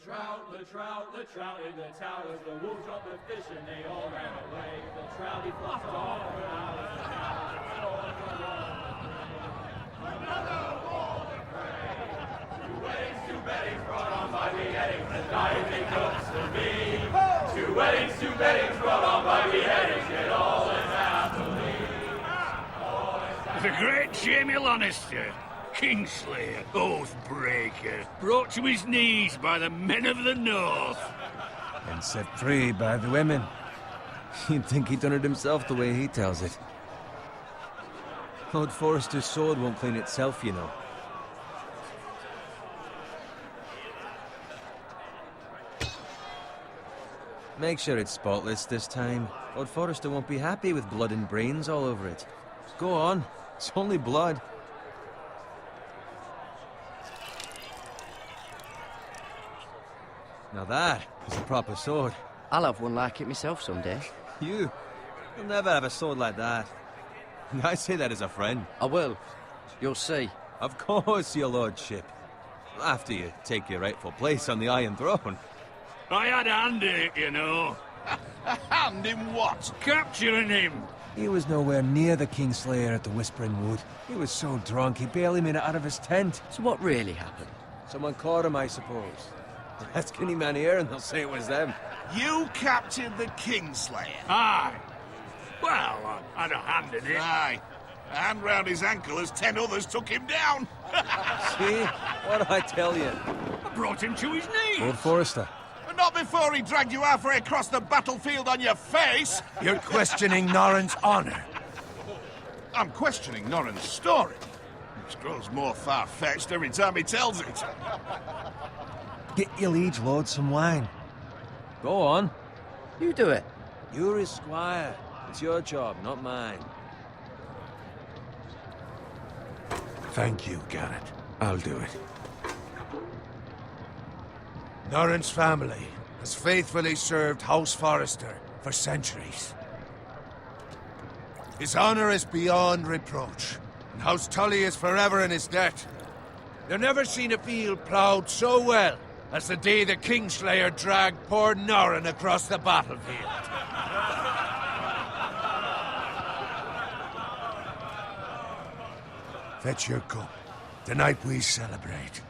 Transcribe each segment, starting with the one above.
The trout in the towers, the wolves dropped the fish and they all ran away. The trout he flopped off for hours and hours. Another war to pray. Two weddings brought on by beheadings, the diet they cooks to me. Two weddings brought on by beheadings, yet all is happily. The great Jaime Lannister, Kingslayer, Oathbreaker, brought to his knees by the men of the North. And set free by the women. You'd think he'd done it himself the way he tells it. Lord Forrester's sword won't clean itself, you know. Make sure it's spotless this time. Lord Forrester won't be happy with blood and brains all over it. Go on. It's only blood. Now that is a proper sword. I'll have one like it myself someday. You'll never have a sword like that. I say that as a friend. I will. You'll see. Of course, your lordship. After you take your rightful place on the Iron Throne. I had a hand in it, you know. A hand in what? Capturing him. He was nowhere near the Kingslayer at the Whispering Wood. He was so drunk he barely made it out of his tent. So what really happened? Someone caught him, I suppose. Ask any man here and they'll say it was them. You captured the Kingslayer? Aye. Well, I had a hand in it. Aye. A hand round his ankle as 10 others took him down. See? What did I tell you? I brought him to his knees. Lord Forrester. But not before he dragged you halfway across the battlefield on your face. You're questioning Norrin's honor. I'm questioning Norrin's story, which grows more far-fetched every time he tells it. Get your liege lord some wine. Go on. You do it. You're his squire. It's your job, not mine. Thank you, Garrett. I'll do it. Norrin's family has faithfully served House Forrester for centuries. His honor is beyond reproach, and House Tully is forever in his debt. You've never seen a field ploughed so well as the day the Kingslayer dragged poor Norrin across the battlefield. Fetch your cup. Tonight we celebrate.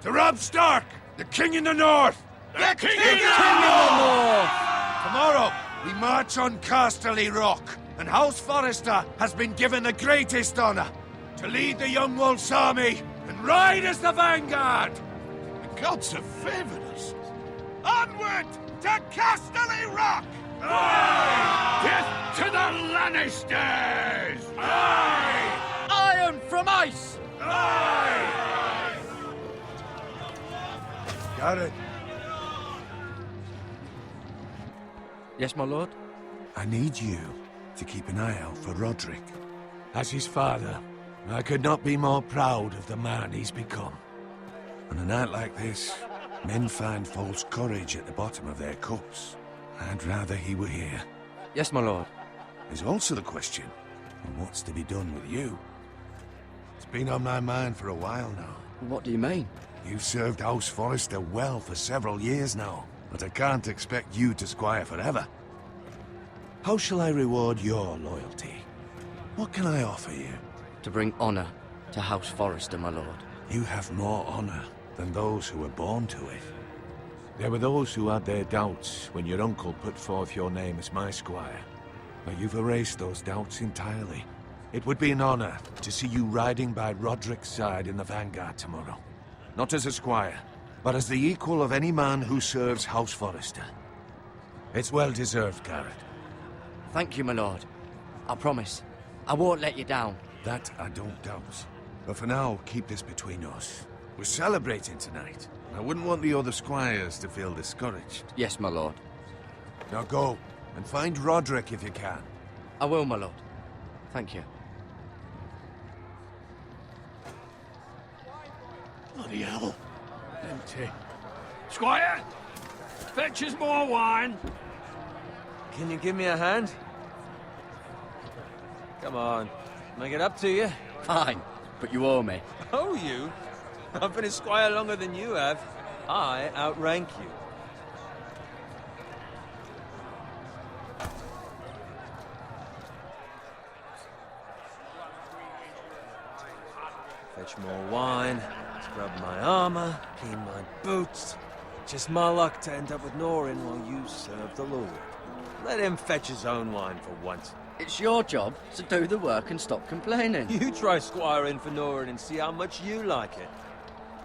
To Robb Stark, the King in the North! The King in the North! Tomorrow, we march on Casterly Rock, and House Forrester has been given the greatest honor to lead the Young Wolf's army and ride as the vanguard! The gods have favored us. Onward to Casterly Rock! Aye! Death to the Lannisters! Aye! Iron from ice! Aye! Got it. Yes, my lord? I need you to keep an eye out for Roderick. As his father, I could not be more proud of the man he's become. On a night like this, men find false courage at the bottom of their cups. I'd rather he were here. Yes, my lord. There's also the question of what's to be done with you. It's been on my mind for a while now. What do you mean? You've served House Forrester well for several years now, but I can't expect you to squire forever. How shall I reward your loyalty? What can I offer you? To bring honor to House Forrester, my lord. You have more honor than those who were born to it. There were those who had their doubts when your uncle put forth your name as my squire. But you've erased those doubts entirely. It would be an honor to see you riding by Roderick's side in the vanguard tomorrow. Not as a squire, but as the equal of any man who serves House Forrester. It's well deserved, Garrett. Thank you, my lord. I promise. I won't let you down. That I don't doubt. But for now, keep this between us. We're celebrating tonight. I wouldn't want the other squires to feel discouraged. Yes, my lord. Now go, and find Roderick if you can. I will, my lord. Thank you. Bloody hell. Empty. Squire! Fetch us more wine. Can you give me a hand? Come on. Make it up to you. Fine, but you owe me. Oh, you? I've been a squire longer than you have. I outrank you. Fetch more wine, scrub my armor, clean my boots. Just my luck to end up with Norin while you serve the Lord. Let him fetch his own wine for once. It's your job, so do the work and stop complaining. You try squiring for Norin and see how much you like it.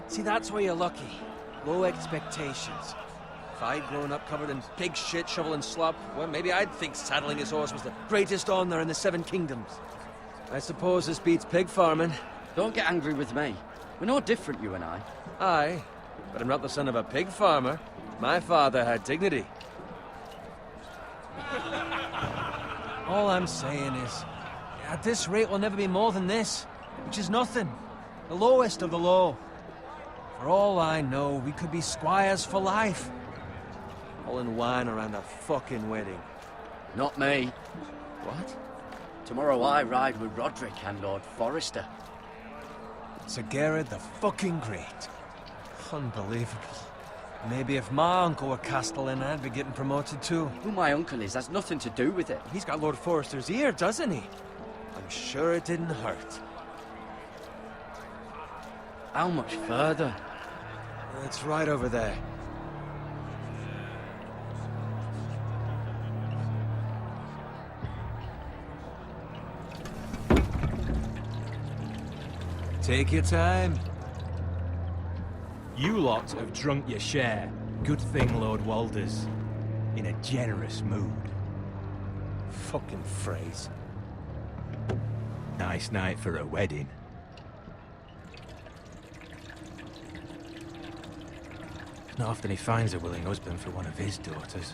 See, that's where you're lucky. Low expectations. If I'd grown up covered in pig shit, shovel and slop, well, maybe I'd think saddling his horse was the greatest honor in the Seven Kingdoms. I suppose this beats pig farming. Don't get angry with me. We're no different, you and I. Aye, but I'm not the son of a pig farmer. My father had dignity. All I'm saying is, at this rate we'll never be more than this, which is nothing. The lowest of the low. For all I know, we could be squires for life. All in wine around a fucking wedding. Not me. What? Tomorrow I ride with Roderick and Lord Forrester. Sir Garrett the fucking Great. Unbelievable. Maybe if my uncle were Castellan, I'd be getting promoted too. Who my uncle is has nothing to do with it. He's got Lord Forrester's ear, doesn't he? I'm sure it didn't hurt. How much further? It's right over there. Take your time. You lot have drunk your share. Good thing Lord Walder's in a generous mood. Fucking phrase. Nice night for a wedding. It's not often he finds a willing husband for one of his daughters.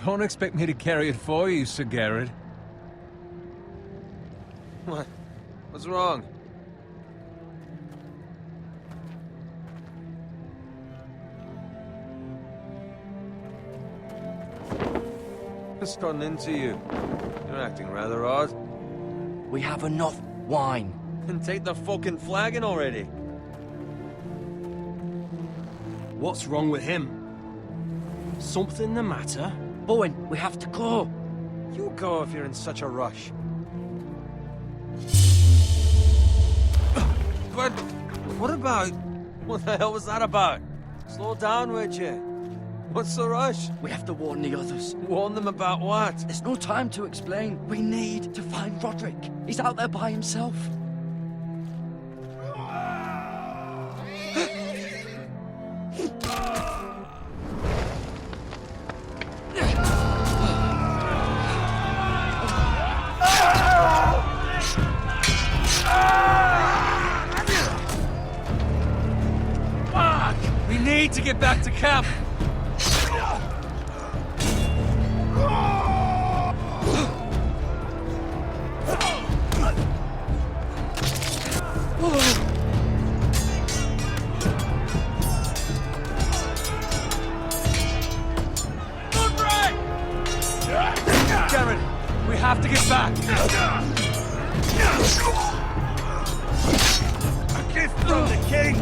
Don't expect me to carry it for you, Sir Garrett. What? What's wrong? What's gotten into you? You're acting rather odd. We have enough wine. Then take the fucking flagon already. What's wrong with him? Something the matter? Bowen, we have to go. You go if you're in such a rush. But what about... What the hell was that about? Slow down, would you? What's the rush? We have to warn the others. Warn them about what? There's no time to explain. We need to find Roderick. He's out there by himself. We need to get back to camp. Garrett, we have to get back. A gift from the king!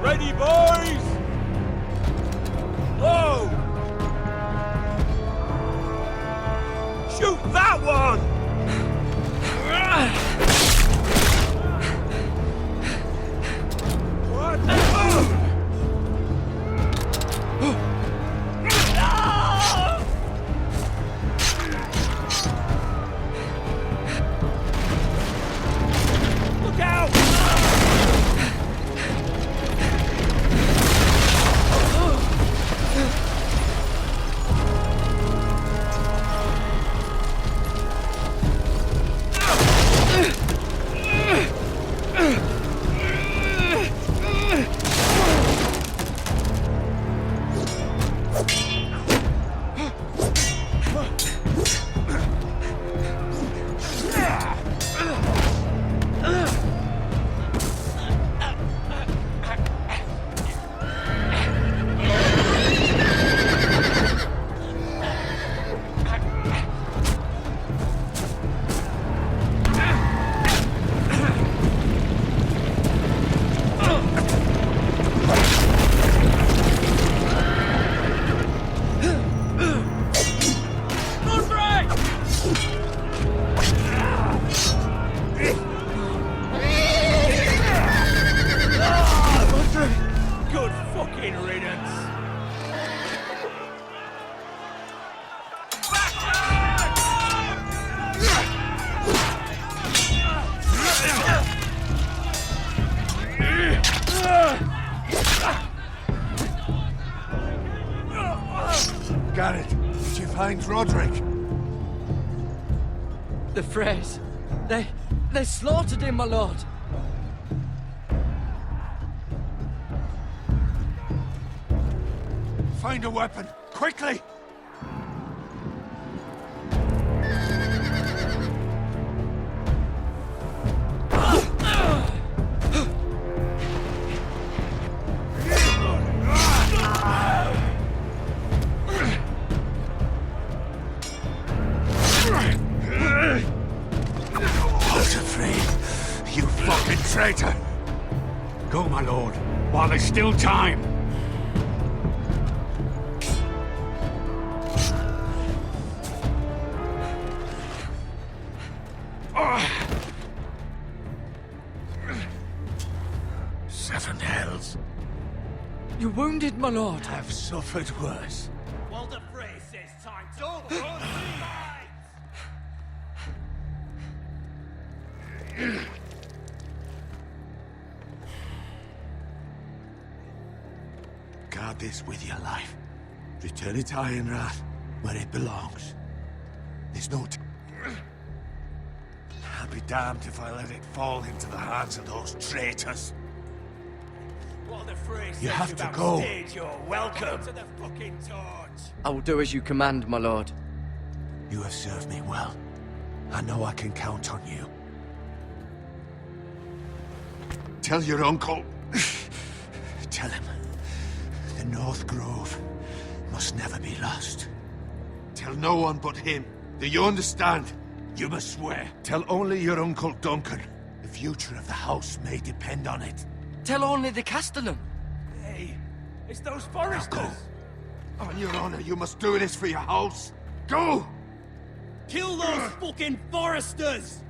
Ready, boys! Whoa! Shoot that one! Look out! Good fucking riddance. Garrett, did you find Roderick? The Freys. They slaughtered him, my lord. Find a weapon, quickly! You fucking traitor! Go, my lord, while there's still time. Seven hells. You're wounded, my lord. Have suffered worse. Walder Frey says time to don't Guard this with your life. Return it to Ironrath, where it belongs. There's no I'll be damned if I let it fall into the hands of those traitors. Walder Frey says You have you to go. backstage, you're welcome to the fucking torch. I will do as you command, my lord. You have served me well. I know I can count on you. Tell your uncle. Tell him. The North Grove must never be lost. Tell no one but him. Do you understand? You must swear. Tell only your Uncle Duncan. The future of the house may depend on it. Tell only the Castellan. Hey, it's those Now Forresters. go. On your honor, you must do this for your house. Go! Kill those fucking Forresters!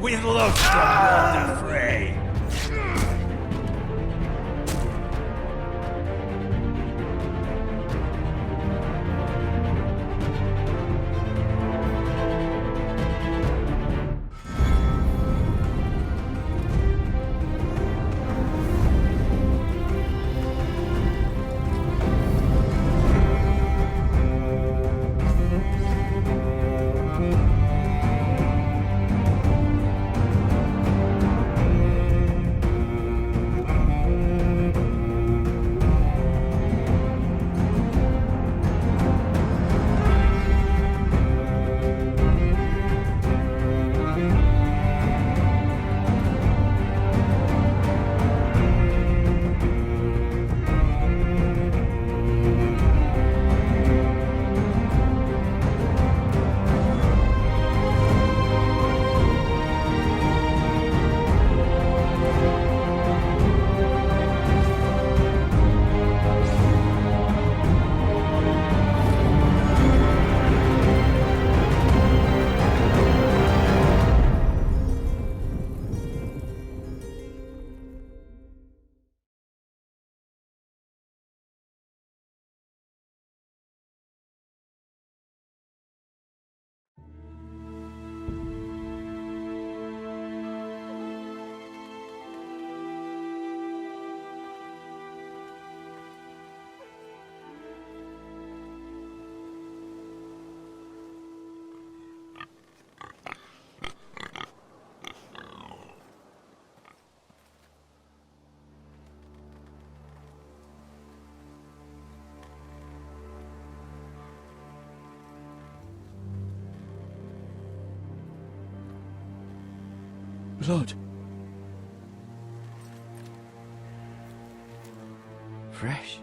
With love from Walder Frey. Blood. Fresh.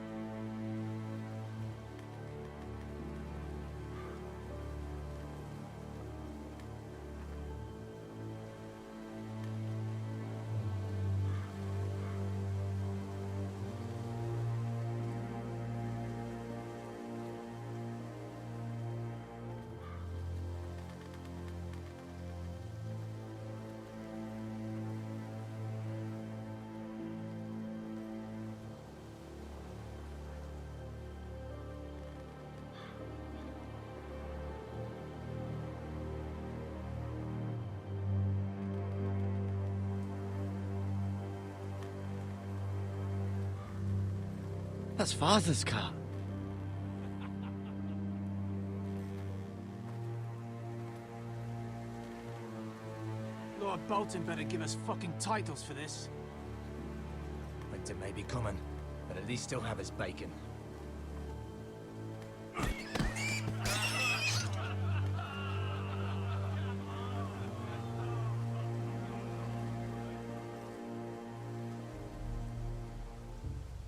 That's Father's car. Lord Bolton better give us fucking titles for this. Winter may be coming, but at least he'll have his bacon.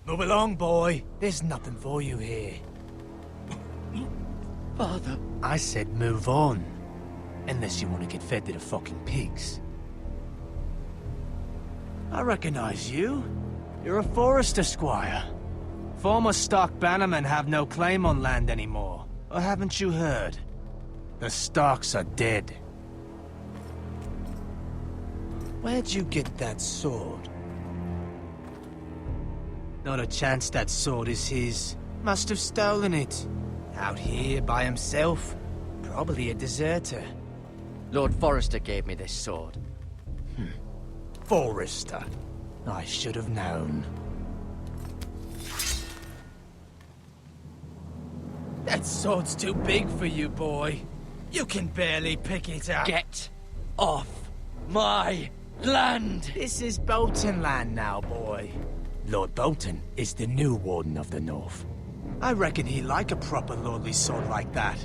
Move along, boy. There's nothing for you here. Father. I said move on. Unless you want to get fed to the fucking pigs. I recognize you. You're a Forrester squire. Former Stark bannermen have no claim on land anymore. Or haven't you heard? The Starks are dead. Where'd you get that sword? Not a chance that sword is his. Must have stolen it. Out here by himself. Probably a deserter. Lord Forrester gave me this sword. Forrester. I should have known. That sword's too big for you, boy. You can barely pick it up. Get off my land! This is Bolton land now, boy. Lord Bolton is the new Warden of the North. I reckon he'd like a proper lordly sword like that.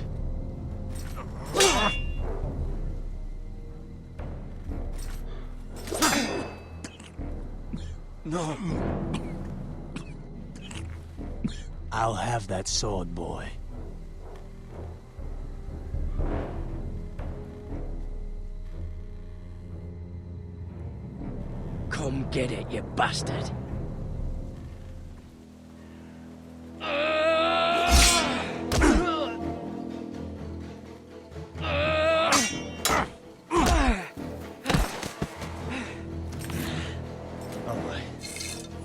No. I'll have that sword, boy. Come get it, you bastard.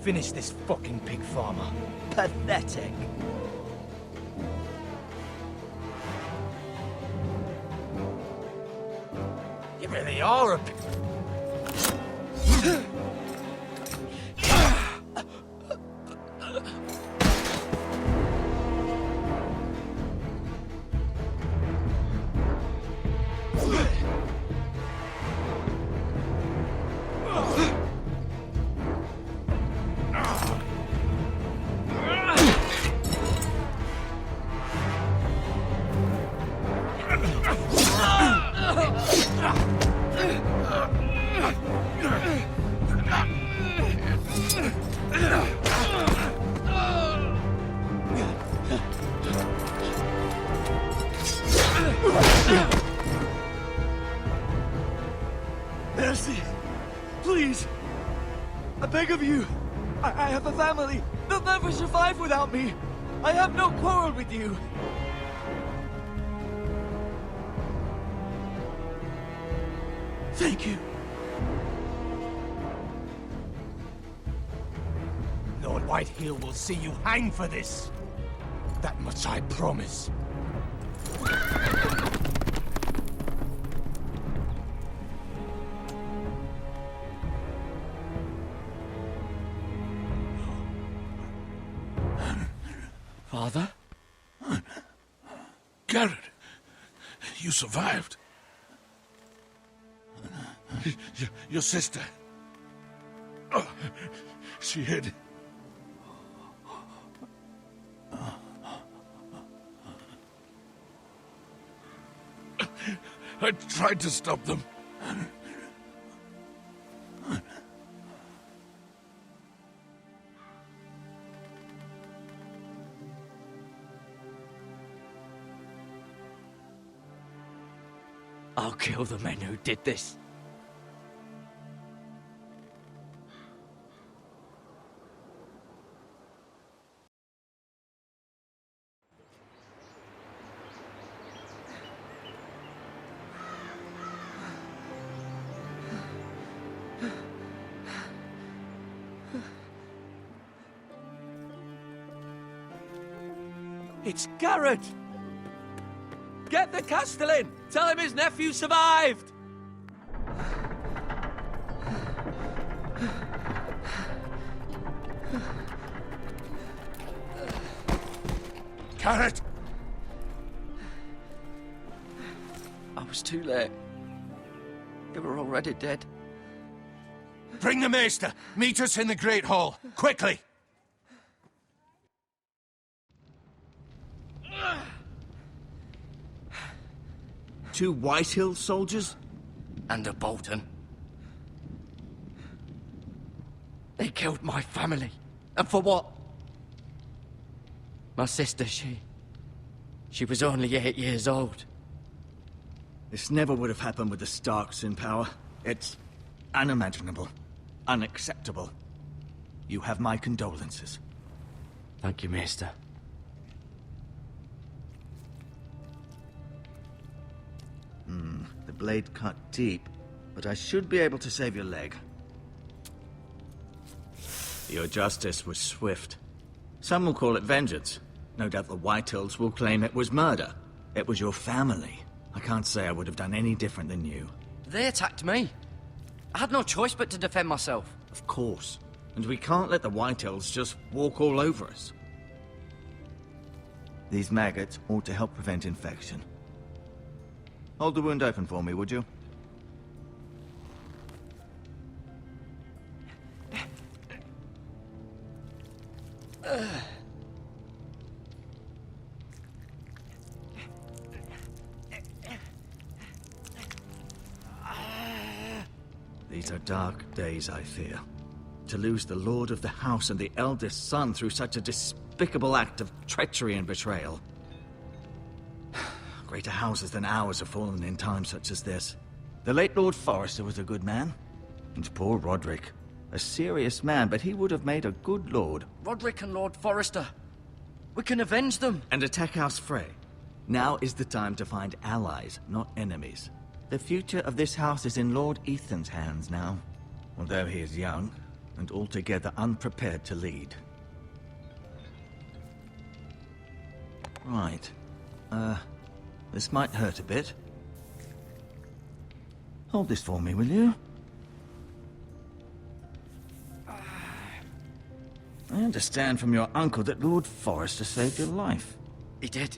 Finish this fucking pig farmer. Pathetic. You really are a pig. Mercy! Please! I beg of you! I have a family! They'll never survive without me! I have no quarrel with you! Thank you. Lord Whitehill will see you hang for this. That much I promise. Father? Garrett, you survived. Your sister. Oh, she hid. I tried to stop them. I'll kill the men who did this. It's Garrett! Get the Castellan! Tell him his nephew survived! Garrett! I was too late. They were already dead. Bring the maester! Meet us in the Great Hall! Quickly! Two Whitehill soldiers? And a Bolton. They killed my family. And for what? My sister, she was only 8 years old. This never would have happened with the Starks in power. It's unimaginable. Unacceptable. You have my condolences. Thank you, Maester. The blade cut deep, but I should be able to save your leg. Your justice was swift. Some will call it vengeance. No doubt the Whitehills will claim it was murder. It was your family. I can't say I would have done any different than you. They attacked me. I had no choice but to defend myself. Of course. And we can't let the Whitehills just walk all over us. These maggots ought to help prevent infection. Hold the wound open for me, would you? These are dark days, I fear. To lose the Lord of the House and the eldest son through such a despicable act of treachery and betrayal. Greater houses than ours have fallen in times such as this. The late Lord Forrester was a good man. And poor Roderick. A serious man, but he would have made a good lord. Roderick and Lord Forrester. We can avenge them. And attack House Frey. Now is the time to find allies, not enemies. The future of this house is in Lord Ethan's hands now. Although he is young, and altogether unprepared to lead. Right. This might hurt a bit. Hold this for me, will you? I understand from your uncle that Lord Forrester saved your life. He did.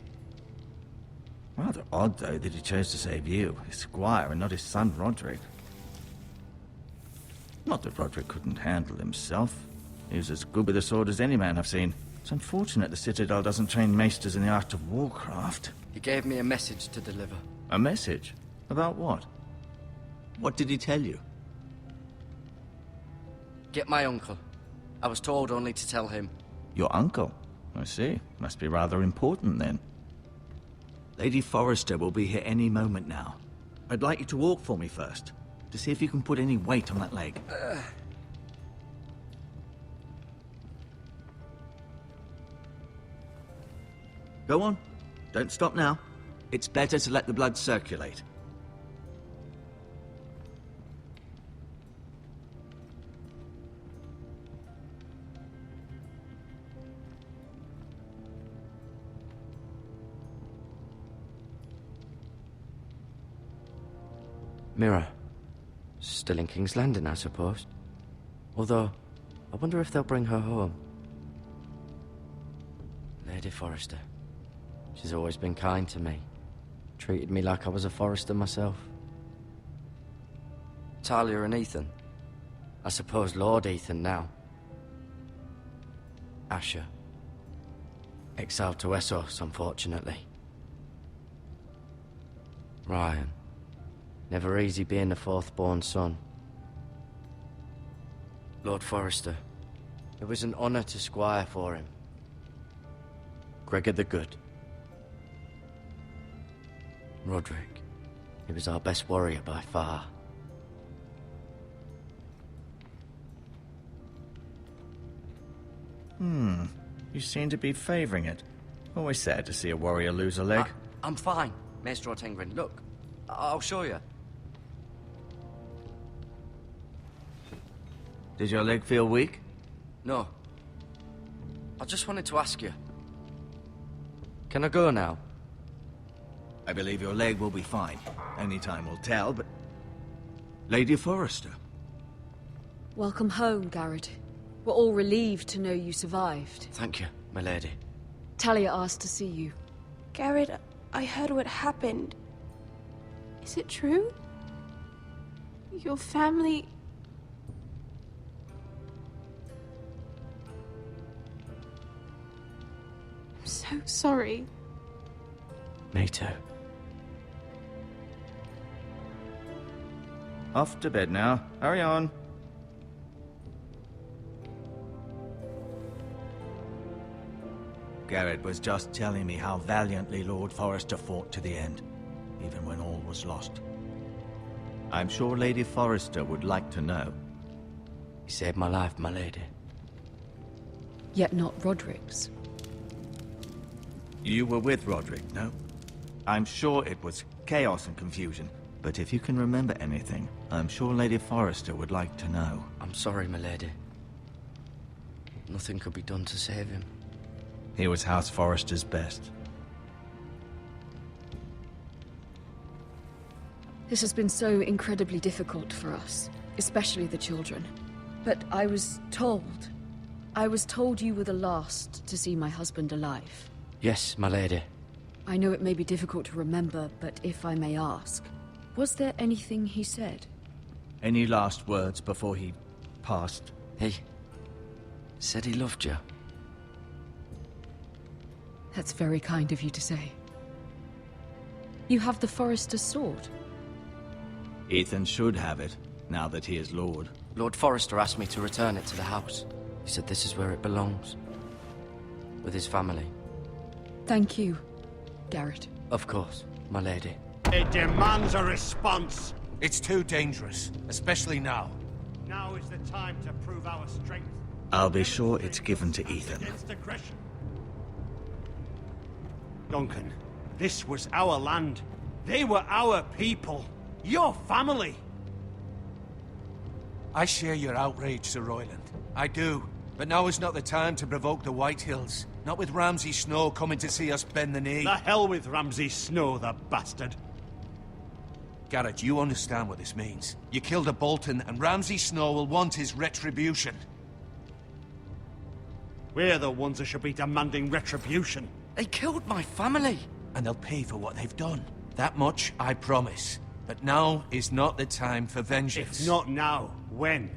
Rather odd, though, that he chose to save you, his squire, and not his son Roderick. Not that Roderick couldn't handle himself. He was as good with a sword as any man I've seen. It's unfortunate the Citadel doesn't train maesters in the art of warcraft. He gave me a message to deliver. A message? About what? What did he tell you? Get my uncle. I was told only to tell him. Your uncle? I see. Must be rather important, then. Lady Forrester will be here any moment now. I'd like you to walk for me first, to see if you can put any weight on that leg. Go on. Don't stop now. It's better to let the blood circulate. Mira. Still in King's Landing, I suppose. Although, I wonder if they'll bring her home. Lady Forrester. She's always been kind to me. Treated me like I was a Forrester myself. Talia and Ethan. I suppose Lord Ethan now. Asher. Exiled to Essos, unfortunately. Ryan. Never easy being the fourth-born son. Lord Forrester. It was an honor to squire for him. Gregor the Good. Roderick. He was our best warrior by far. You seem to be favoring it. Always sad to see a warrior lose a leg. I'm fine, Maester Ortengrin. Look, I'll show you. Did your leg feel weak? No. I just wanted to ask you. Can I go now? I believe your leg will be fine. Only time will tell, but... Lady Forrester. Welcome home, Garrett. We're all relieved to know you survived. Thank you, my lady. Talia asked to see you. Garrett, I heard what happened. Is it true? Your family... I'm so sorry. Me too. Off to bed now. Hurry on. Garrett was just telling me how valiantly Lord Forrester fought to the end, even when all was lost. I'm sure Lady Forrester would like to know. He saved my life, my lady. Yet not Roderick's. You were with Roderick, no? I'm sure it was chaos and confusion, but if you can remember anything, I'm sure Lady Forrester would like to know. I'm sorry, my lady. Nothing could be done to save him. He was House Forrester's best. This has been so incredibly difficult for us, especially the children. But I was told you were the last to see my husband alive. Yes, my lady. I know it may be difficult to remember, but if I may ask, was there anything he said? Any last words before he passed? He said he loved you. That's very kind of you to say. You have the Forrester's sword. Ethan should have it, now that he is Lord. Lord Forrester asked me to return it to the house. He said this is where it belongs. With his family. Thank you, Garrett. Of course, my lady. It demands a response. It's too dangerous, especially now. Now is the time to prove our strength. I'll be sure it's given to Ethan. Against aggression. Duncan, this was our land. They were our people. Your family. I share your outrage, Sir Royland. I do. But now is not the time to provoke the White Hills. Not with Ramsay Snow coming to see us bend the knee. The hell with Ramsay Snow, the bastard. Garrett, you understand what this means. You killed a Bolton, and Ramsay Snow will want his retribution. We're the ones that should be demanding retribution. They killed my family. And they'll pay for what they've done. That much I promise. But now is not the time for vengeance. If not now, when?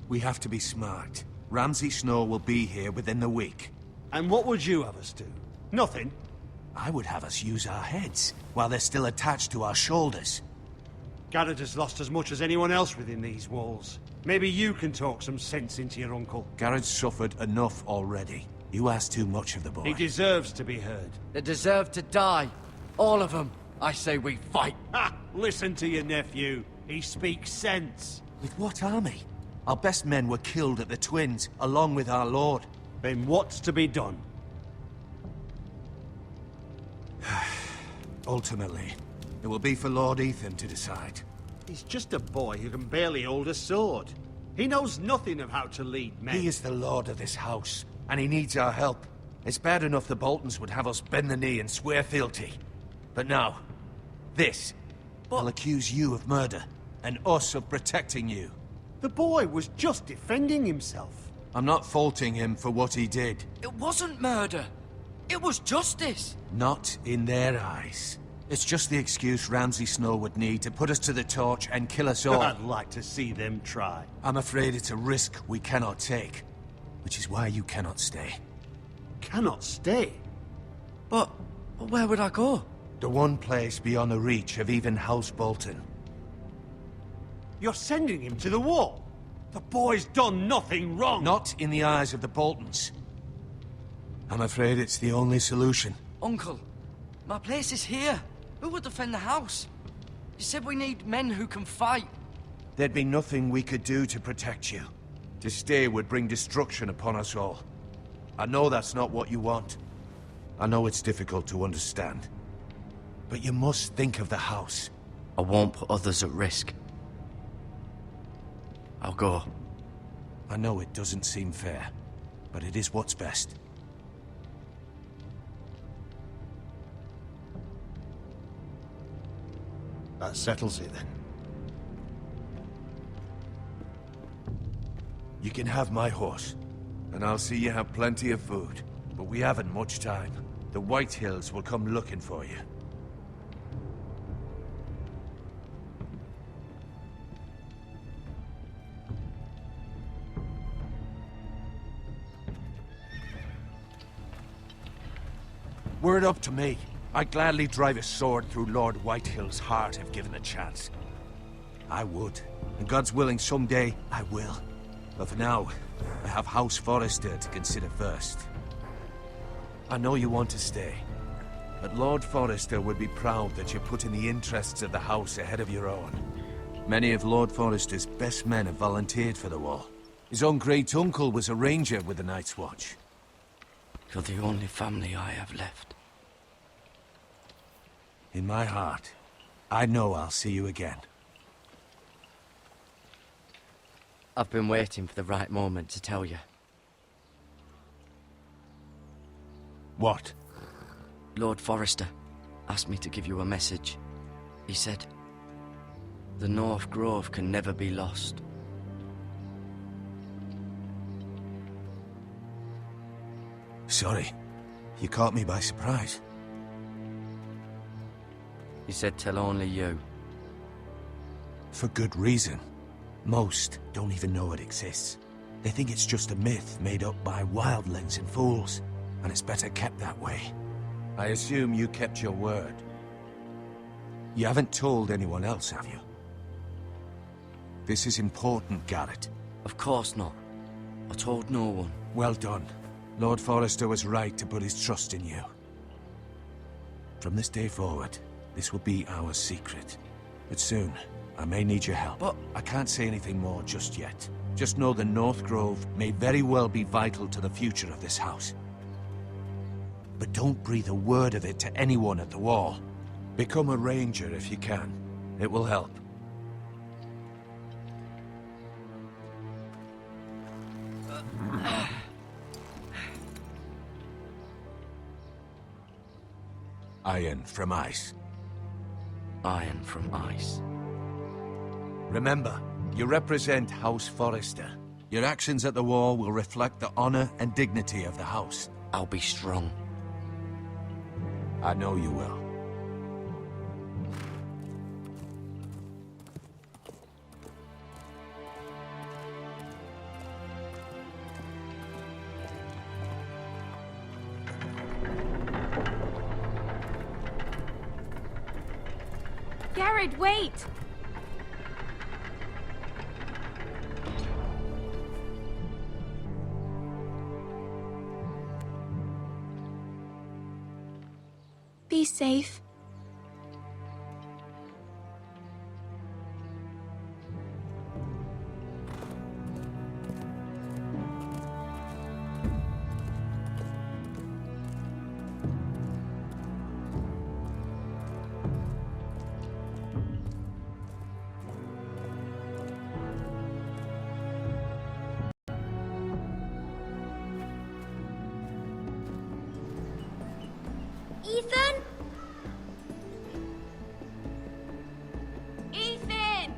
We have to be smart. Ramsay Snow will be here within the week. And what would you have us do? Nothing? I would have us use our heads, while they're still attached to our shoulders. Garrett has lost as much as anyone else within these walls. Maybe you can talk some sense into your uncle. Garrett's suffered enough already. You ask too much of the boy. He deserves to be heard. They deserve to die. All of them. I say we fight. Ha! Listen to your nephew. He speaks sense. With what army? Our best men were killed at the Twins, along with our lord. Then what's to be done? Ultimately, it will be for Lord Ethan to decide. He's just a boy who can barely hold a sword. He knows nothing of how to lead men. He is the lord of this house, and he needs our help. It's bad enough the Boltons would have us bend the knee and swear fealty. But now, this. I'll accuse you of murder, and us of protecting you. The boy was just defending himself. I'm not faulting him for what he did. It wasn't murder. It was justice. Not in their eyes. It's just the excuse Ramsay Snow would need to put us to the torch and kill us all. I'd like to see them try. I'm afraid it's a risk we cannot take. Which is why you cannot stay. Cannot stay? But where would I go? The one place beyond the reach of even House Bolton. You're sending him to the wall? The boy's done nothing wrong! Not in the eyes of the Boltons. I'm afraid it's the only solution. Uncle, my place is here. Who would defend the house? You said we need men who can fight. There'd be nothing we could do to protect you. To stay would bring destruction upon us all. I know that's not what you want. I know it's difficult to understand. But you must think of the house. I won't put others at risk. I'll go. I know it doesn't seem fair, but it is what's best. That settles it then. You can have my horse, and I'll see you have plenty of food. but we haven't much time. The White Hills will come looking for you. Were it up to me, I'd gladly drive a sword through Lord Whitehill's heart if given a chance. I would, and God's willing someday I will. But for now, I have House Forrester to consider first. I know you want to stay, but Lord Forrester would be proud that you're putting the interests of the house ahead of your own. Many of Lord Forrester's best men have volunteered for the war. His own great-uncle was a ranger with the Night's Watch. You're the only family I have left. In my heart, I know I'll see you again. I've been waiting for the right moment to tell you. What? Lord Forrester asked me to give you a message. He said, the North Grove can never be lost. Sorry, you caught me by surprise. He said tell only you. For good reason. Most don't even know it exists. They think it's just a myth made up by wildlings and fools, and it's better kept that way. I assume you kept your word. You haven't told anyone else, have you? This is important, Garrett. Of course not. I told no one. Well done. Lord Forrester was right to put his trust in you. From this day forward, this will be our secret. But soon, I may need your help. But I can't say anything more just yet. Just know the North Grove may very well be vital to the future of this house. But don't breathe a word of it to anyone at the wall. Become a ranger if you can. It will help. Iron from ice. Iron from ice. Remember, you represent House Forrester. Your actions at the war will reflect the honor and dignity of the house. I'll be strong. I know you will. Garrett, wait! Be safe. Ethan? Ethan!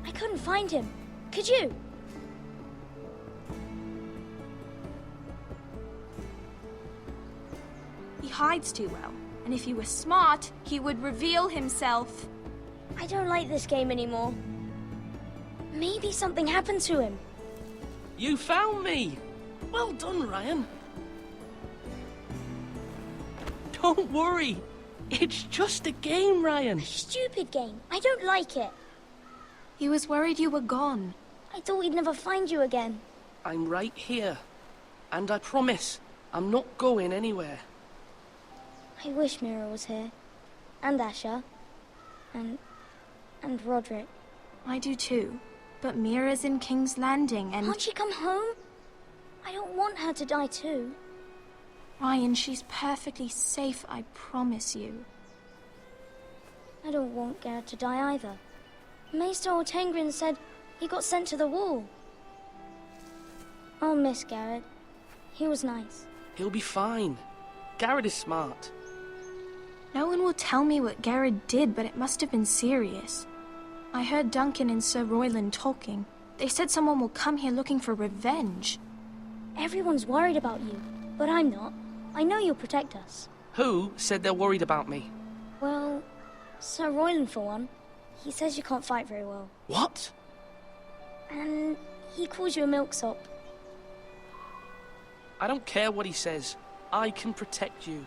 I couldn't find him. Could you? He hides too well, and if he were smart, he would reveal himself. I don't like this game anymore. Maybe something happened to him. You found me! Well done, Ryan. Don't worry. It's just a game, Ryan. A stupid game. I don't like it. He was worried you were gone. I thought we'd never find you again. I'm right here. And I promise, I'm not going anywhere. I wish Mira was here. And Asher. And Roderick. I do too. But Mira's in King's Landing and... Can't she come home? I don't want her to die too. Ryan, she's perfectly safe, I promise you. I don't want Garrett to die either. Maester Ortengrin said he got sent to the wall. I'll miss Garrett. He was nice. He'll be fine. Garrett is smart. No one will tell me what Garrett did, but it must have been serious. I heard Duncan and Sir Royland talking. They said someone will come here looking for revenge. Everyone's worried about you, but I'm not. I know you'll protect us. Who said they're worried about me? Well, Sir Royland for one. He says you can't fight very well. What? And he calls you a milksop. I don't care what he says. I can protect you.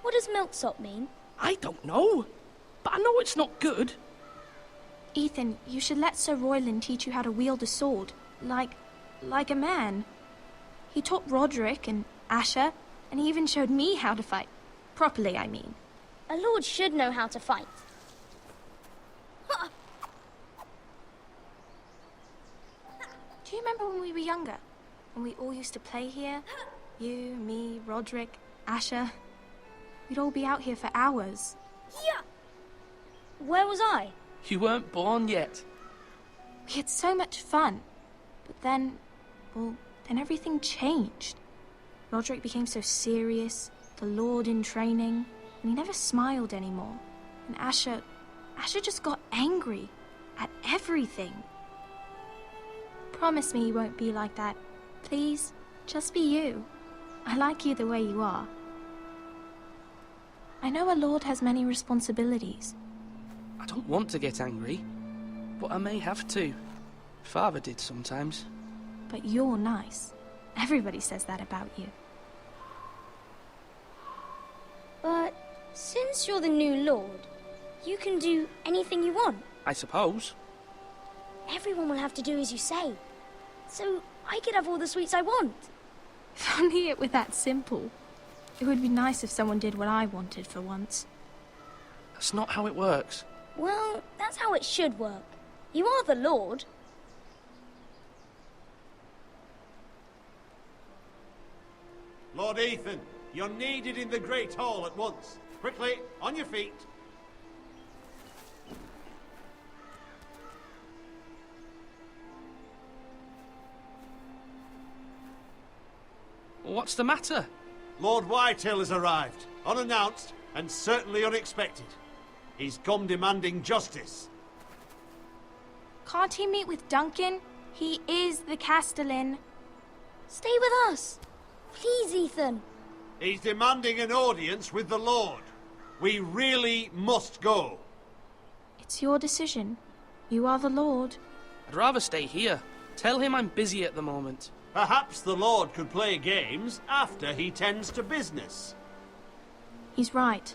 What does milksop mean? I don't know, but I know it's not good. Ethan, you should let Sir Royland teach you how to wield a sword. Like a man. He taught Roderick and Asher, and he even showed me how to fight. Properly, I mean. A lord should know how to fight. Do you remember when we were younger? When we all used to play here? You, me, Roderick, Asher. We'd all be out here for hours. Yeah! Where was I? You weren't born yet. We had so much fun. But then, well, then everything changed. Roderick became so serious, the Lord in training, and he never smiled anymore. And Asher just got angry at everything. Promise me you won't be like that. Please, just be you. I like you the way you are. I know a lord has many responsibilities. I don't want to get angry, but I may have to. Father did sometimes. But you're nice. Everybody says that about you. But since you're the new lord, you can do anything you want. I suppose. Everyone will have to do as you say. So I could have all the sweets I want. If only it were that simple. It would be nice if someone did what I wanted for once. That's not how it works. Well, that's how it should work. You are the lord. Lord Ethan, you're needed in the Great Hall at once. Quickly, on your feet. What's the matter? Lord Whitehill has arrived, unannounced and certainly unexpected. He's come demanding justice. Can't he meet with Duncan? He is the Castellan. Stay with us. Please, Ethan. He's demanding an audience with the Lord. We really must go. It's your decision. You are the Lord. I'd rather stay here. Tell him I'm busy at the moment. Perhaps the Lord could play games after he tends to business. He's right.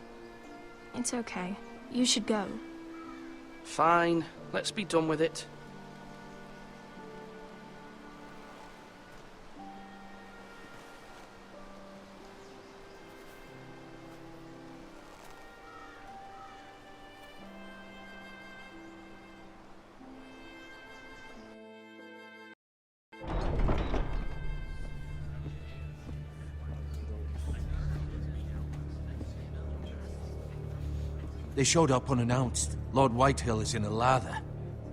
It's okay. You should go. Fine. Let's be done with it. They showed up unannounced. Lord Whitehill is in a lather.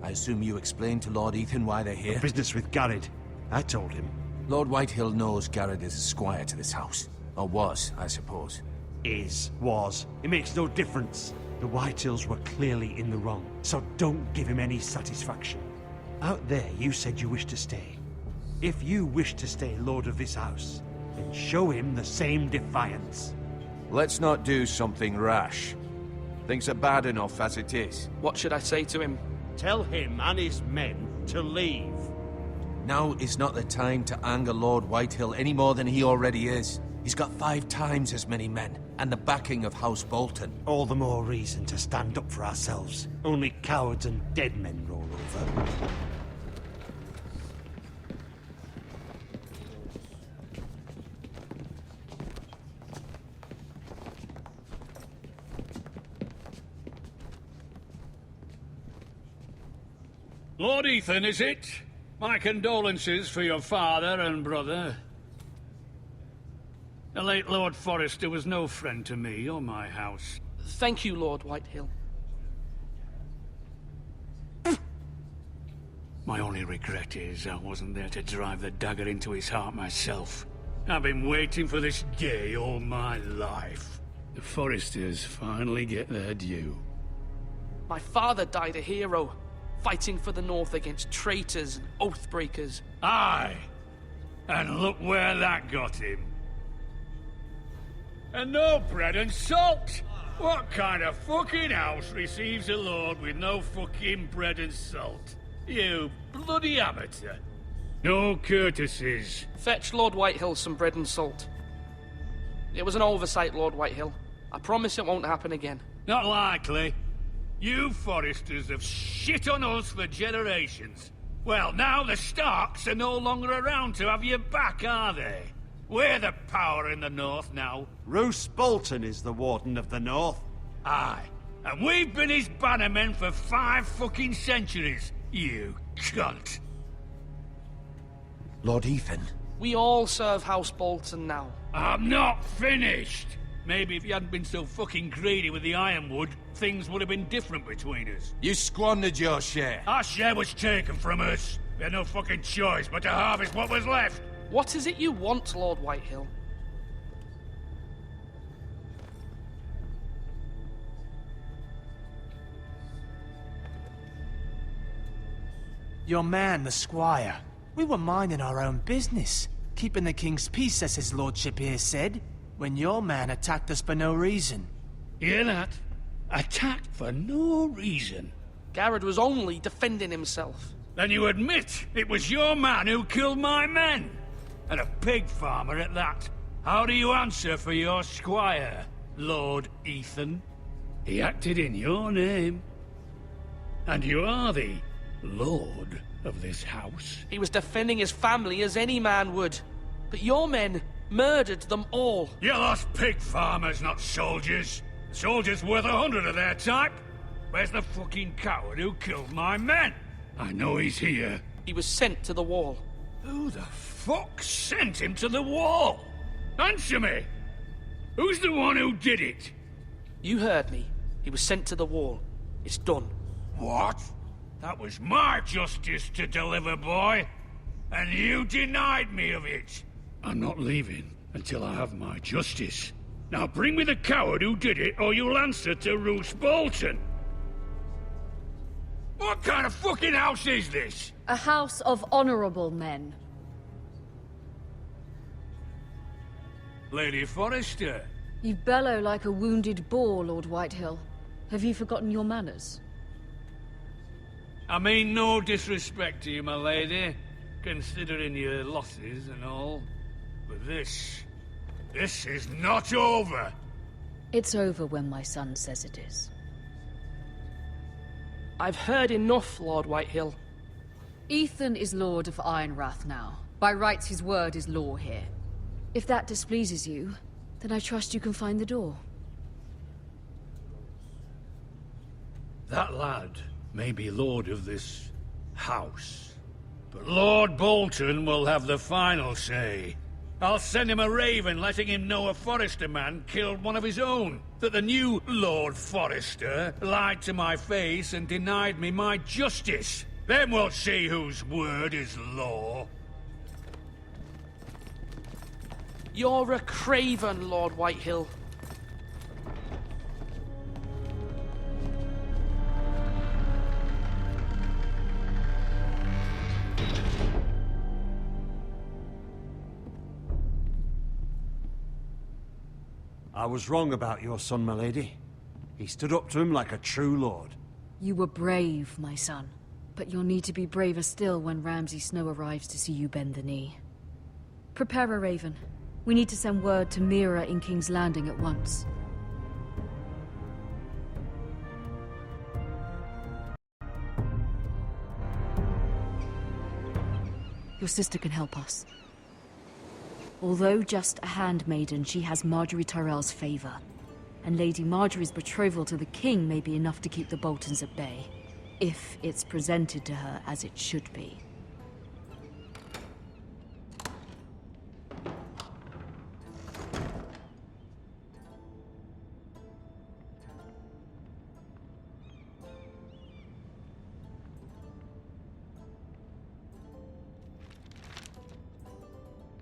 I assume you explained to Lord Ethan why they're here? Business with Garrett. I told him. Lord Whitehill knows Garrett is a squire to this house. Or was, I suppose. Was. It makes no difference. The Whitehills were clearly in the wrong, so don't give him any satisfaction. Out there, you said you wished to stay. If you wish to stay lord of this house, then show him the same defiance. Let's not do something rash. Things are bad enough as it is. What should I say to him? Tell him and his men to leave. Now is not the time to anger Lord Whitehill any more than he already is. He's got 5 times as many men, and the backing of House Bolton. All the more reason to stand up for ourselves. Only cowards and dead men roll over. Lord Ethan, is it? My condolences for your father and brother. The late Lord Forrester was no friend to me or my house. Thank you, Lord Whitehill. My only regret is I wasn't there to drive the dagger into his heart myself. I've been waiting for this day all my life. The Forresters finally get their due. My father died a hero, fighting for the North against traitors and oath-breakers. Aye! And look where that got him. And no bread and salt! What kind of fucking house receives a lord with no fucking bread and salt? You bloody amateur. No courtesies. Fetch Lord Whitehill some bread and salt. It was an oversight, Lord Whitehill. I promise it won't happen again. Not likely. You Forresters have shit on us for generations. Well, now the Starks are no longer around to have you back, are they? We're the power in the North now. Roose Bolton is the Warden of the North. Aye. And we've been his bannermen for 5 fucking centuries, you cunt. Lord Ethan. We all serve House Bolton now. I'm not finished. Maybe if you hadn't been so fucking greedy with the ironwood, things would have been different between us. You squandered your share. Our share was taken from us. We had no fucking choice but to harvest what was left. What is it you want, Lord Whitehill? Your man, the squire. We were minding our own business, keeping the king's peace, as his lordship here said, when your man attacked us for no reason. Hear that? Attacked for no reason. Garrett was only defending himself. Then you admit it was your man who killed my men? And a pig farmer at that. How do you answer for your squire, Lord Ethan? He acted in your name. And you are the lord of this house. He was defending his family as any man would. But your men murdered them all. You lost pig farmers, not soldiers. Soldiers worth 100 of their type. Where's the fucking coward who killed my men? I know he's here. He was sent to the wall. Who the fuck sent him to the wall? Answer me! Who's the one who did it? You heard me. He was sent to the wall. It's done. What? That was my justice to deliver, boy. And you denied me of it. I'm not leaving until I have my justice. Now bring me the coward who did it, or you'll answer to Roose Bolton. What kind of fucking house is this? A house of honorable men. Lady Forrester. You bellow like a wounded boar, Lord Whitehill. Have you forgotten your manners? I mean no disrespect to you, my lady, considering your losses and all. But this is not over. It's over when my son says it is. I've heard enough, Lord Whitehill. Ethan is Lord of Ironrath now. By rights, his word is law here. If that displeases you, then I trust you can find the door. That lad may be lord of this house, but Lord Bolton will have the final say. I'll send him a raven letting him know a Forrester man killed one of his own, that the new Lord Forrester lied to my face and denied me my justice. Then we'll see whose word is law. You're a craven, Lord Whitehill. I was wrong about your son, my lady. He stood up to him like a true lord. You were brave, my son. But you'll need to be braver still when Ramsay Snow arrives to see you bend the knee. Prepare a raven. We need to send word to Mira in King's Landing at once. Your sister can help us. Although just a handmaiden, she has Margaery Tyrell's favor. And Lady Margaery's betrothal to the king may be enough to keep the Boltons at bay. If it's presented to her as it should be.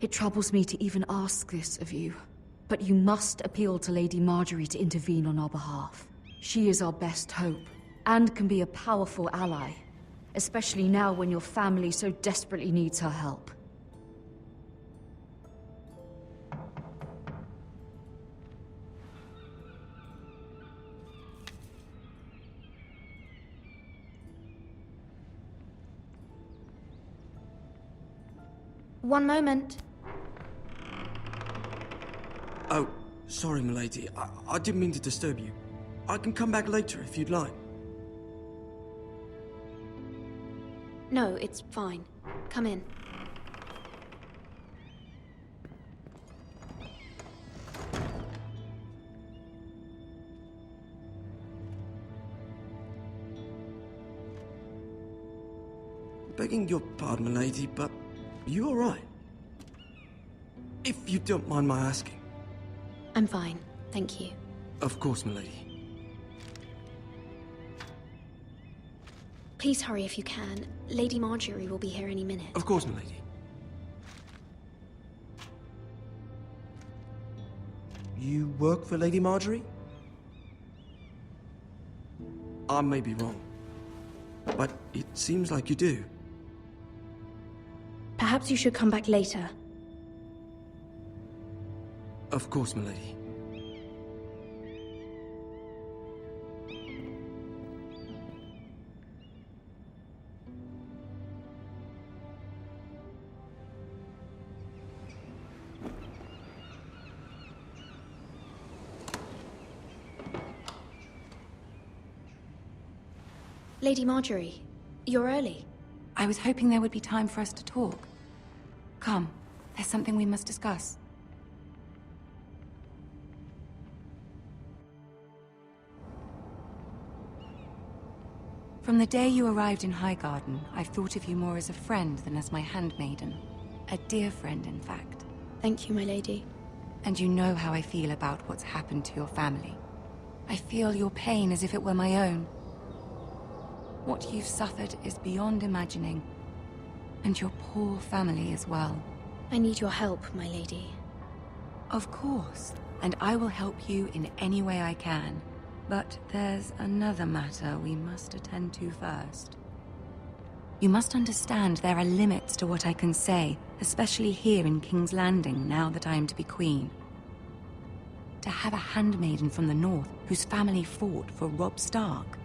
It troubles me to even ask this of you. But you must appeal to Lady Margaery to intervene on our behalf. She is our best hope, and can be a powerful ally. Especially now when your family so desperately needs her help. One moment. Oh, sorry, milady. I didn't mean to disturb you. I can come back later if you'd like. No, it's fine. Come in. Begging your pardon, milady, but you all right? If you don't mind my asking. I'm fine, thank you. Of course, milady. Please hurry if you can. Lady Margaery will be here any minute. Of course, milady. You work for Lady Margaery? I may be wrong, but it seems like you do. Perhaps you should come back later. Of course, milady. Lady Margaery, you're early. I was hoping there would be time for us to talk. Come, there's something we must discuss. From the day you arrived in Highgarden, I've thought of you more as a friend than as my handmaiden. A dear friend, in fact. Thank you, my lady. And you know how I feel about what's happened to your family. I feel your pain as if it were my own. What you've suffered is beyond imagining. And your poor family as well. I need your help, my lady. Of course, and I will help you in any way I can. But there's another matter we must attend to first. You must understand there are limits to what I can say, especially here in King's Landing, now that I am to be queen. To have a handmaiden from the north whose family fought for Robb Stark.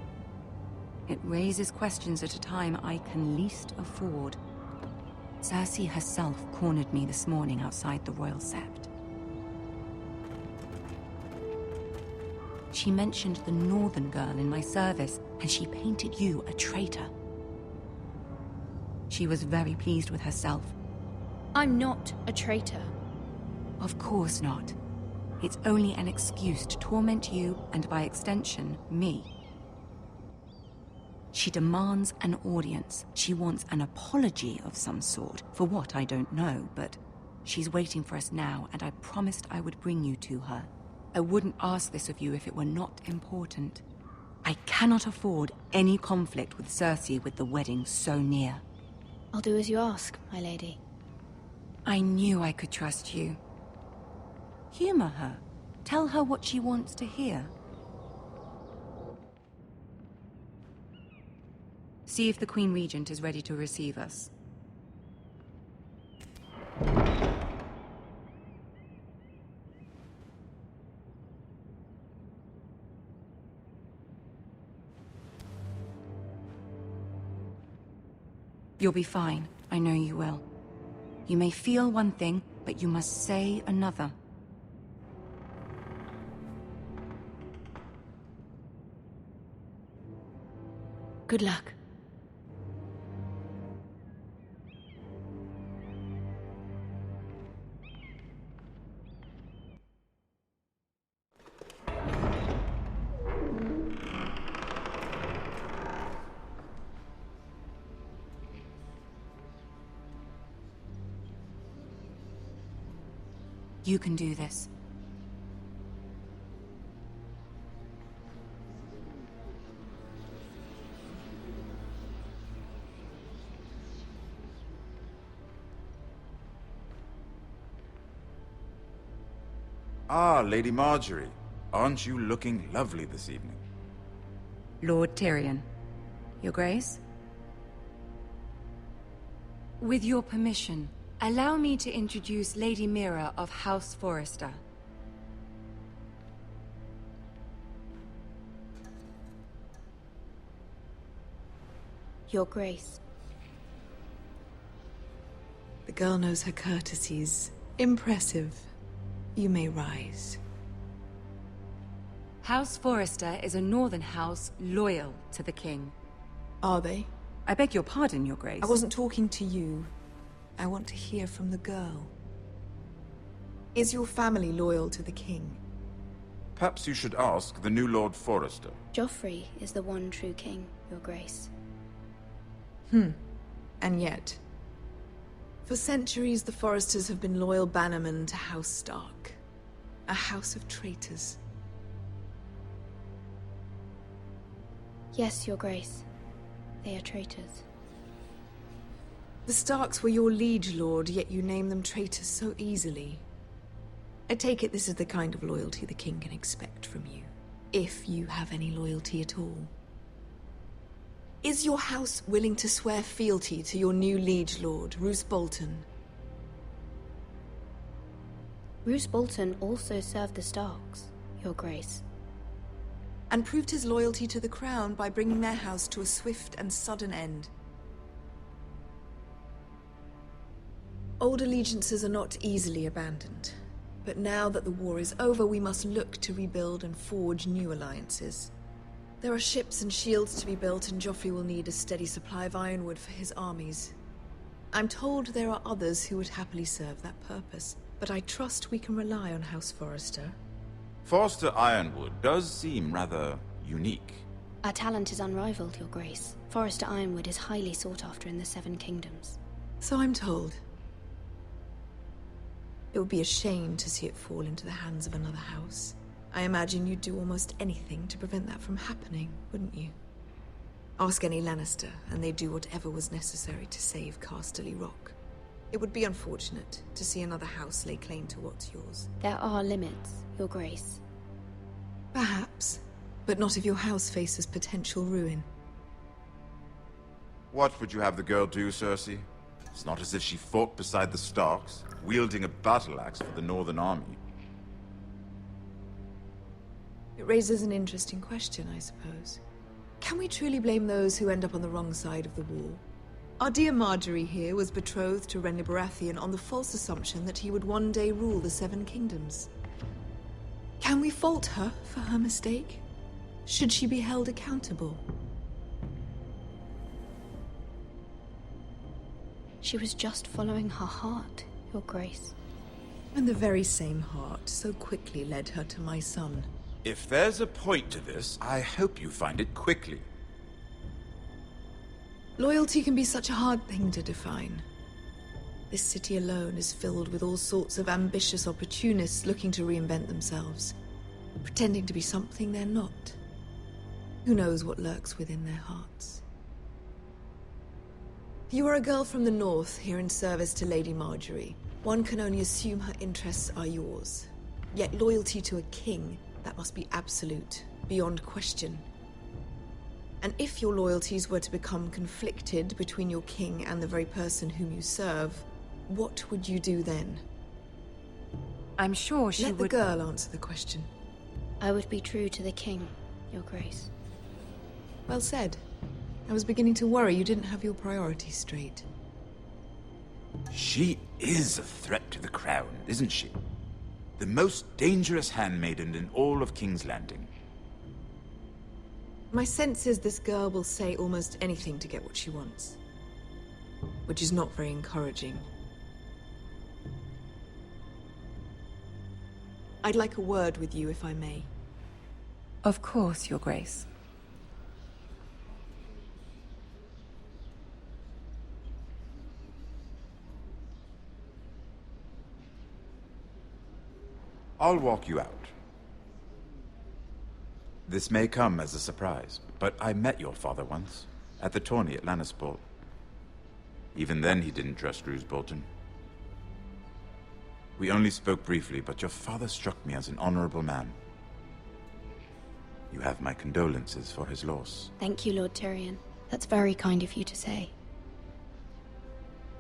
It raises questions at a time I can least afford. Cersei herself cornered me this morning outside the Royal Sept. She mentioned the northern girl in my service, and she painted you a traitor. She was very pleased with herself. I'm not a traitor. Of course not. It's only an excuse to torment you, and by extension, me. She demands an audience. She wants an apology of some sort, for what I don't know, but she's waiting for us now, and I promised I would bring you to her. I wouldn't ask this of you if it were not important. I cannot afford any conflict with Cersei with the wedding so near. I'll do as you ask, my lady. I knew I could trust you. Humor her. Tell her what she wants to hear. See if the Queen Regent is ready to receive us. You'll be fine. I know you will. You may feel one thing, but you must say another. Good luck. You can do this. Ah, Lady Margaery. Aren't you looking lovely this evening? Lord Tyrion. Your Grace? With your permission, allow me to introduce Lady Mira of House Forrester. Your Grace. The girl knows her courtesies. Impressive. You may rise. House Forrester is a northern house loyal to the king. Are they? I beg your pardon, Your Grace. I wasn't talking to you. I want to hear from the girl. Is your family loyal to the king? Perhaps you should ask the new Lord Forrester. Joffrey is the one true king, Your Grace. And yet... For centuries, the Forresters have been loyal bannermen to House Stark. A house of traitors. Yes, Your Grace. They are traitors. The Starks were your liege lord, yet you name them traitors so easily. I take it this is the kind of loyalty the king can expect from you. If you have any loyalty at all. Is your house willing to swear fealty to your new liege lord, Roose Bolton? Roose Bolton also served the Starks, Your Grace. And proved his loyalty to the crown by bringing their house to a swift and sudden end. Old allegiances are not easily abandoned. But now that the war is over, we must look to rebuild and forge new alliances. There are ships and shields to be built, and Joffrey will need a steady supply of ironwood for his armies. I'm told there are others who would happily serve that purpose, but I trust we can rely on House Forrester. Forrester Ironwood does seem rather unique. Our talent is unrivaled, Your Grace. Forrester Ironwood is highly sought after in the Seven Kingdoms. So I'm told. It would be a shame to see it fall into the hands of another house. I imagine you'd do almost anything to prevent that from happening, wouldn't you? Ask any Lannister, and they'd do whatever was necessary to save Casterly Rock. It would be unfortunate to see another house lay claim to what's yours. There are limits, Your Grace. Perhaps, but not if your house faces potential ruin. What would you have the girl do, Cersei? It's not as if she fought beside the Starks, wielding a battle axe for the Northern Army. It raises an interesting question, I suppose. Can we truly blame those who end up on the wrong side of the wall? Our dear Margaery here was betrothed to Renly Baratheon on the false assumption that he would one day rule the Seven Kingdoms. Can we fault her for her mistake? Should she be held accountable? She was just following her heart, Your Grace. And the very same heart so quickly led her to my son. If there's a point to this, I hope you find it quickly. Loyalty can be such a hard thing to define. This city alone is filled with all sorts of ambitious opportunists looking to reinvent themselves, pretending to be something they're not. Who knows what lurks within their hearts? You are a girl from the north, here in service to Lady Margaery. One can only assume her interests are yours. Yet loyalty to a king, that must be absolute, beyond question. And if your loyalties were to become conflicted between your king and the very person whom you serve, what would you do then? I'm sure she would... Let the girl answer the question. I would be true to the king, Your Grace. Well said. I was beginning to worry you didn't have your priorities straight. She is a threat to the crown, isn't she? The most dangerous handmaiden in all of King's Landing. My sense is this girl will say almost anything to get what she wants. Which is not very encouraging. I'd like a word with you, if I may. Of course, Your Grace. I'll walk you out. This may come as a surprise, but I met your father once, at the tourney at Lannisport. Even then he didn't trust Roose Bolton. We only spoke briefly, but your father struck me as an honorable man. You have my condolences for his loss. Thank you, Lord Tyrion. That's very kind of you to say.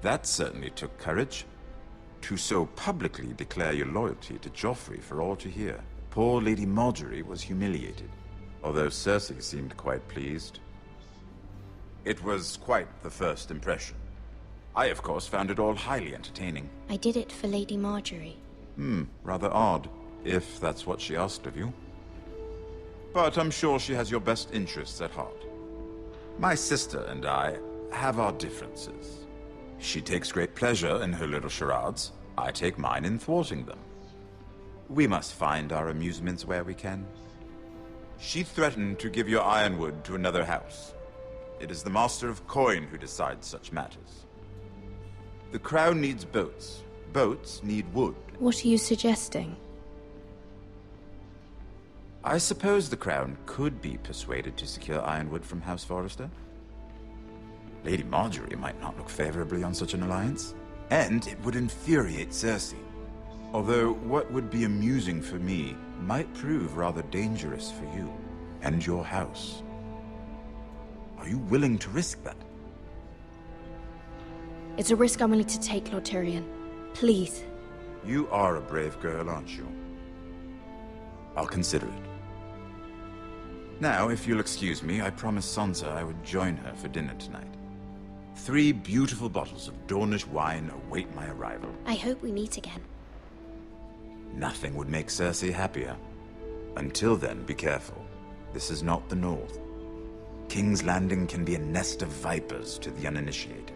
That certainly took courage. To so publicly declare your loyalty to Joffrey for all to hear. Poor Lady Margaery was humiliated, although Cersei seemed quite pleased. It was quite the first impression. I, of course, found it all highly entertaining. I did it for Lady Margaery. Rather odd, if that's what she asked of you. But I'm sure she has your best interests at heart. My sister and I have our differences. She takes great pleasure in her little charades. I take mine in thwarting them. We must find our amusements where we can. She threatened to give your ironwood to another house. It is the Master of Coin who decides such matters. The crown needs boats. Boats need wood. What are you suggesting? I suppose the crown could be persuaded to secure ironwood from House Forrester. Lady Margaery might not look favorably on such an alliance, and it would infuriate Cersei. Although what would be amusing for me might prove rather dangerous for you and your house. Are you willing to risk that? It's a risk I'm willing to take, Lord Tyrion. Please. You are a brave girl, aren't you? I'll consider it. Now, if you'll excuse me, I promised Sansa I would join her for dinner tonight. 3 beautiful bottles of Dornish wine await my arrival. I hope we meet again. Nothing would make Cersei happier. Until then, be careful. This is not the North. King's Landing can be a nest of vipers to the uninitiated.